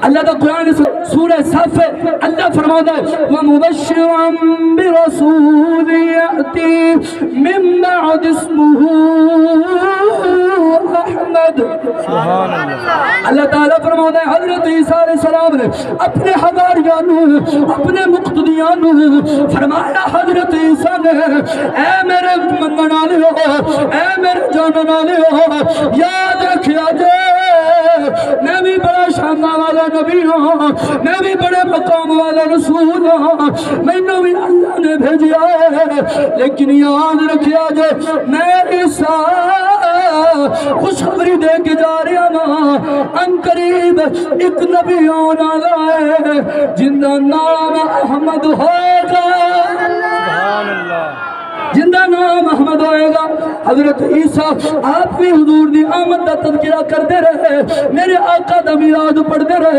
اللہ کا قرآن سورہ صف اللہ فرماتا ہے وَمُبَشِّرًا بِرَسُولٍ يَأْتِي مِن بَعْدِ اسْمُهُ احمد. اللہ تعالیٰ فرماتا ہے حضرت عیسیٰ علیہ السلام نے اپنے حواریانوں اپنے مقتدیانوں فرمایا حضرت عیسیٰ نے اے میرے منگن والے ہو اے میرے جانن والے ہو یاد رکھیا جے میں بھی بڑا شانہ والا نبی ہوں میں بھی بڑے مقام والا رسول ہوں میں بھی اللہ نے بھیجیا ہے لیکن یاد رکھیا جے میں عیسیٰ خوشخبری دے کے جا رہا ہوں ان قریب ایک نبی آنا ہے جن کا نام احمد ہوگا جن کا نام احمد ہوئے گا. حضرت عیسیٰ آپ بھی حضور دی آمد دا تذکرہ کرتے رہے میرے آقا دا میلاد پڑھتے رہے